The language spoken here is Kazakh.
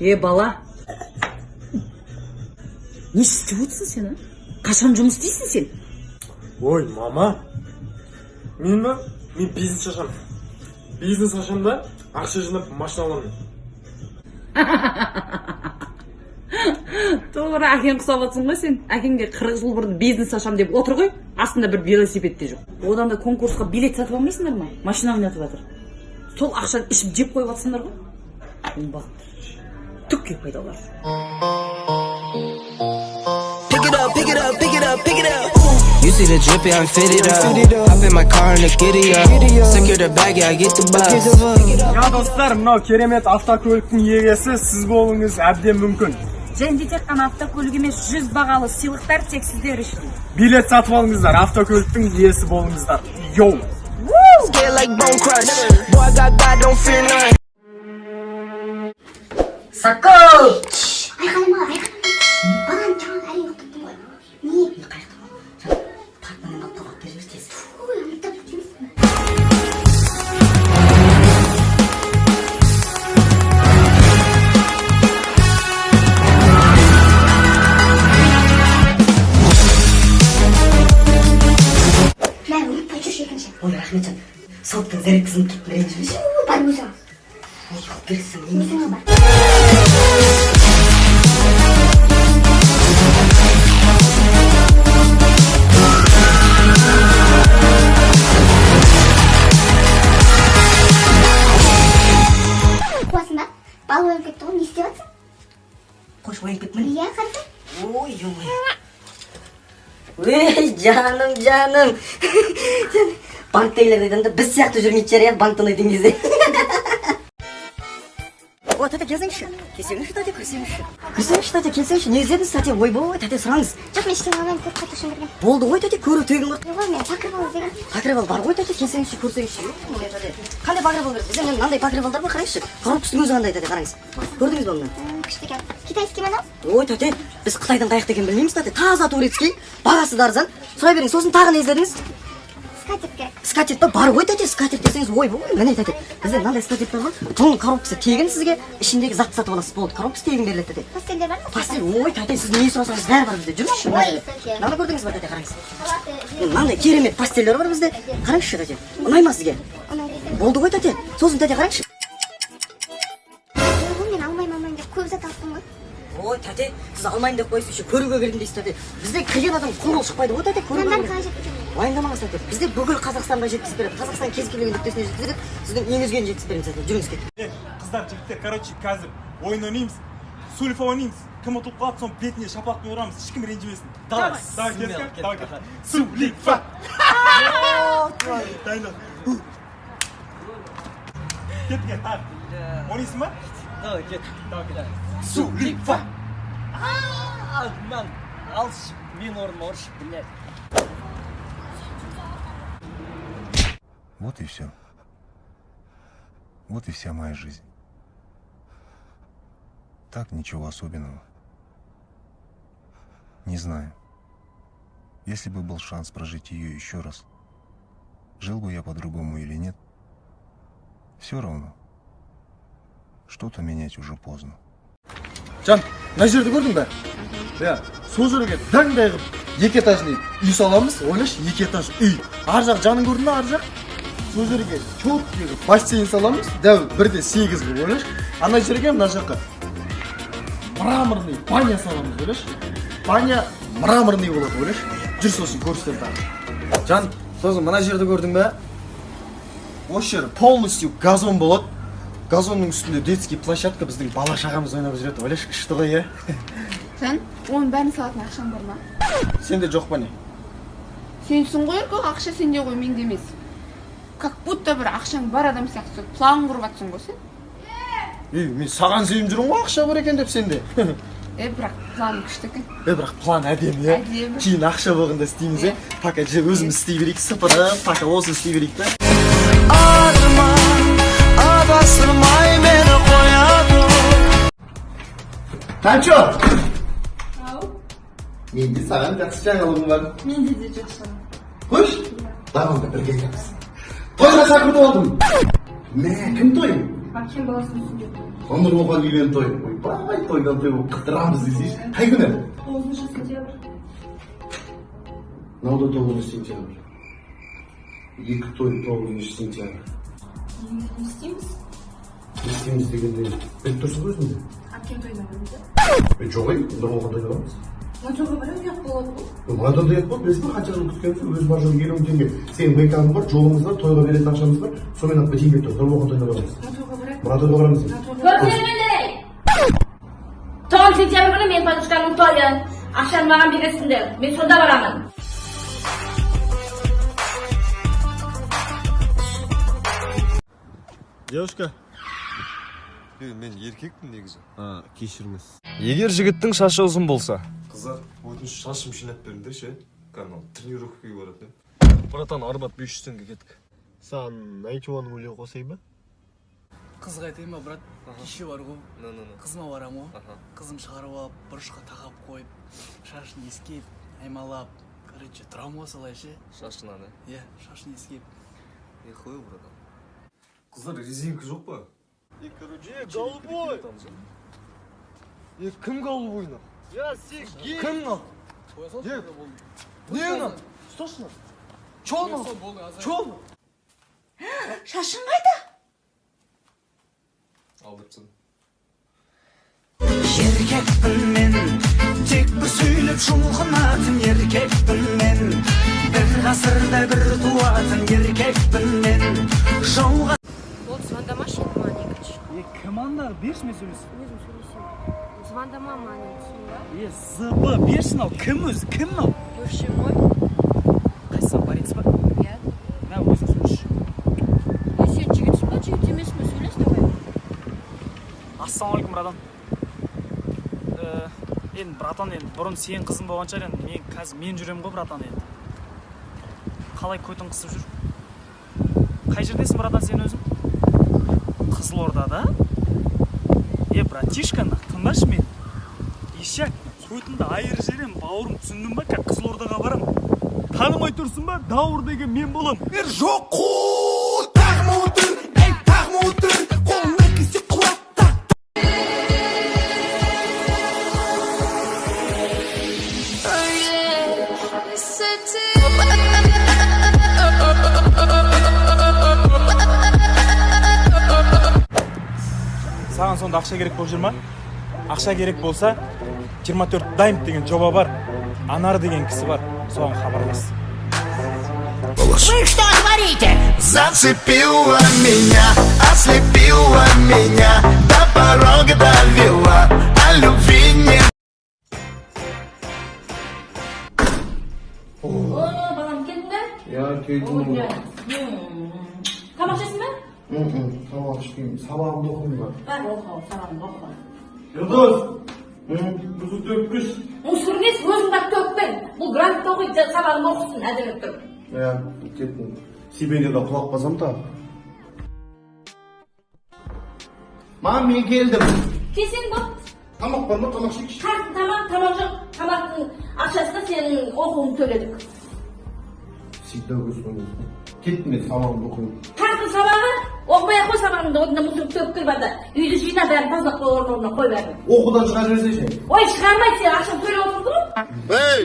Бала. Не істеп отырсың сен, а? Қашан жұмыс істейсің сен? Ой, мама. Мен бизнес ашамын. Бизнес ашамын да, ақша жинап машина аламын. Тоғыра, әкең құсап отырсың ғой сен. Әкеңге 40 жыл бұрын бизнес ашам деп отыр ғой, астында бір велосипед те жоқ. Одан да конкурсқа билет сатып алмайсыңдар ма? Машина ойнатып жатыр. Сол ақшаны ішіп жеп қойып жатсыңдар ғой. Түкке пайдалар. Pick it up. You see the drippy, I'm fitted up. Hop in my car and the giddy up. Secure the bag, yeah, I get the bus. Я достар, мынау керемет автокөліктің иегесі сіз болуыңыз әбден мүмкін. Және тек қана автокөлік емес, 100 бағалы сыйлықтар тек сіздер үшін. Билет сатып алыңыздар, автокөліктің иесі болыңыздар. Йоу! Scared like bone crush. Boy, I got God, don't fear none. Сакол! Айқаныма. Балан жаңа әрең ұқтыптың ғой. Не? Тартманын алып табақ беріп тез. Ой, ұмытып жүрміз. Мә, ұмытпай жүрші екінші. Ой, рахметжан. Соттың зәрекізін кетіп ренжімеші. Бар өзі. Ой, құп бересің. Өзіңе бар. Қуасың ба? Бал ойын кетті ғой, не істеп жатсың? Қош ойын кетіп міне. Иә, қарсы? Ой, ой, жаным. Банктегілер дейден де біз сияқты жүрмейді жер, банктан өйден кезде. О, тәте, келсеңші. Келсеңші, тәте, келсеңші. Не іздедіңіз, тәте? Ойбой, тәте, сұраңыз. Жоқ, мен іштен алмаймын, көп қатты үшін берген. Болды ғой, тәте, көру тегін ғой. Жоқ, мен пакырбал іздеген. Пакырбал бар ғой, тәте, келсеңші, көрсеңші. Қандай пакырбал керек? Бізде мынандай пакырбалдар бар, қараңызшы. Коробкасының өзі қандай, тәте, қараңыз. Көрдіңіз бе мұны? Күшті екен. Китайский ма анау? Ой, тәте, біз Қытайдан қаяқты екен білмейміз, тәте. Таза турецкий, бағасы да арзан. Сұрай беріңіз, сосын тағы не іздедіңіз? Скатерть керек. Скатерть па? Бар ғой, тәте, скатерть десеңіз, ой, міне, тәте. Бізде мынандай скатерть бар ғой. Бұның коробкасы тегін сізге, ішіндегі затты сатып аласыз. Болды, коробкасы тегін беріледі, тәте. Пастельдер бар ма? Пастель, ой, тәте, сіз не сұрасаңыз бәрі бар бізде. Жүріңізші. Ой, сәке. Мынаны көрдіңіз ба, тәте, қараңыз. Мынандай керемет пастельдер бар бізде. Қараңызшы, тәте. Ұнай ма сізге? Болды ғой, тәте. Сосын, тәте, қараңызшы. Мен алмаймын деп көп зат алыппын ғой. Ой, тәте, сіз алмайын деп қойсыз, еще көруге келдім дейсіз, тәте. Бізде келген адам құңғыл шықпайды ғой, тәте, көруге. Жандар қалай жеткіземін? Уайымдамаңыз, тәте. Бізде бүкіл Қазақстанға жеткізіп береді. Қазақстан кез келген нүктесіне жеткізеді. Сіздің ең өзгені жеткізіп береміз, тәте. Жүріңіз кет. Қыздар, жігіттер, короче, қазір ойын ойнаймыз. Сульфа ойнаймыз. Кім ұтылып қалады, соның бетіне шапалақпен ұрамыз. Ешкім ренжімесін. Давай, Сулифа. Дайындал. Кет, тағы. Ойнайсың ба? Давай, кет. Сулифа. Ман, алшы, мен орныма ұршы, блядь. Вот и все. Вот и вся моя жизнь. Так, ничего особенного. Не знаю. Если бы был шанс прожить ее еще раз, жил бы я по-другому или нет, все равно. Что-то менять уже поздно. Жан, мына жерді көрдің бе? Иә, сол жерге даңдай қылып, 2 этажный үй саламыз, ойлашы, 2 этаж үй. Ар жақ жанын көрдің бе, ар жақ? Сол жерге четкий қылып бассейн саламыз, дәу 1/8 қылып, ойлашы. Ана жерге мына жаққа мраморный баня саламыз, ойлашы. Баня мраморный болады, ойлашы. Жүр сосын көрістер тағы. Жан, сосын мына жерді көрдің бе? Осы жер полностью газон болады. Газонның үстінде детский площадка, біздің бала шағамыз ойнап жүреді. Ойлашы, күшті ғой, е? Сен, оның бәрін салатын ақшаң бар ма? Сенде жоқ па не? Сенсің ғой, еркек, ақша сенде ғой, менде емес. Как будто бір ақшаң бар адам сияқты план құрып жатсың ғой сен. Мен саған сеніп жүрмін ғой, ақша бар екен деп сенде. Бірақ план күшті екен. Бірақ план әдемі, е? Әдемі. Кейін ақша болғанда істейміз, е? Пока өзіміз істей берейік, сыпырып, пока осы істей берейік та. Adasırmay beni koyadu. Танчо! Ау, Менде саған жақсы жаңалығым бар. менде де жақсы. Қош, бағымда бірге келеміз. Тойға шақыртып алдым. Мә, кім той? Акчем баласын үстінде. Онда оған үйген той. Ойбай, тойдан той болып қыдырамыз десейші. Қай күні? 9 сентябрь. Науда 9 сентябрь. Екі той 9 сентябрь. Не істейміз? Не істейміз дегенде, біліп тұрсың ғой өзіңде? Акем тойына барамыз. Жоқ, онда оған тойына барамыз. Мотоға барамыз, ұят болады ғой. Мынадан да ет болды, білесің ба, қанша жыл күткеніміз, өзім бар жол 50 теңге. Сенің байтағың бар, жолымыз бар, тойға беретін ақшамыз бар, сонымен ақ бітейін бет тұр, оған тойына барамыз. Мотоға барамыз. Мұратойға барамыз. Көрсеңіздер! 9 сентябрь күні мен подружкамның тойы. Ақшаны маған бересіңдер. Мен сонда барамын. Девушка. Мен еркекпін негізі. Кешіріңіз. Егер жігіттің шашы ұзын болса. Қыздар, өтініш шашым жинап беріңдерші. Канал тренировкаға барады. Братан, арбат 500 теңге кеттік. Саған айтуаның өлең қосай ба? Қызға айтайын ба, брат? Кеше бар ғой. Қызыма барам ғой. Қызым шығарып алып, бұрышқа тағап қойып, шашын ескеп, аймалап, короче, тұрам ғой солай ше. Шашынан, Иә, шашын ескеп. Қой, братан. Қыздар, резинка жоқ па? Короче, голубой! Кім голубойна? Я сен гей! Кім нал? Не нал? Стошно? Чо нал? Чо? Шашың қайда? Алдыртсын. Еркекпін мен, тек бір сөйлеп шұлқынатын еркекпін мен. Бір ғасырда бір туатын еркекпін мен. Жауға Вот, звондамашы енді маған екінші. Кім анда? Берші мен сөйлесіп. Өзім сөйлесем. Звондама маған түсін ба? Зыбы, бершін ал. Кім өзі? Кім ал? Көрші ғой. Қайсысан борец ба? Иә. Мә, өзің сөйлеші. Сен жігітсің ба? Жігіт емес пе? Сөйлес давай. Ассалаумалейкум, братан. Енді, братан, енді, бұрын сен қызың болған шығар, енді, қазір мен жүрем ғой, братан, енді. Қалай көтің қысып жүр? Қай жердесің, братан, сен өзің? Қызылордада? Братишка, тыңдашы мен. Ешек, көтіңді айыр жерем, бауырым, түсіндің ба? Қызылордаға барам. Танымай тұрсың ба? Дауыр деген мен болам. жоқ қу, тағма отыр, әй тағма отыр, қолын өткізсе құлатта. Саған сонда ақша керек болып жүр ма? Ақша керек болса 24 дайм деген жоба бар. Анар деген кісі бар. Соған хабарлас. Вы что творите? Зацепила меня, ослепила меня, до порога довела, а любви нет. Балам, келдің бе? Я келдім. Тамақ ішесің бе? Тамақ ішпеймін, сабағымды оқимын ба? Бар, оқы, сабағыңды оқы. Йылдыз! Бұзы төкпіш. Мұсырнес өзіңді төкпен. Бұл грантта оқиды, сабағын оқысын, әділіп тұр. Я кеттім. Сибенде да құлақ басам та. Мам, мен келдім. Келсең бол. Тамақ бар ма? Тамақ ішейікші. Тамақ жоқ. Тамақтың ақшасына сенің оқуын төледік. Всегда көзбен. Кеттім мен сабағымды оқимын. Қартың сабағы, оқымай қой сабағыңды, одан мұсырып төкіп кел барда. Үйді жина бәрін тазалап қой, орнына қой бәрін. Оқудан шыға жіберсейші. Ой, шығармайды, сен ақшаны төлеп отырдың ғой. Ей!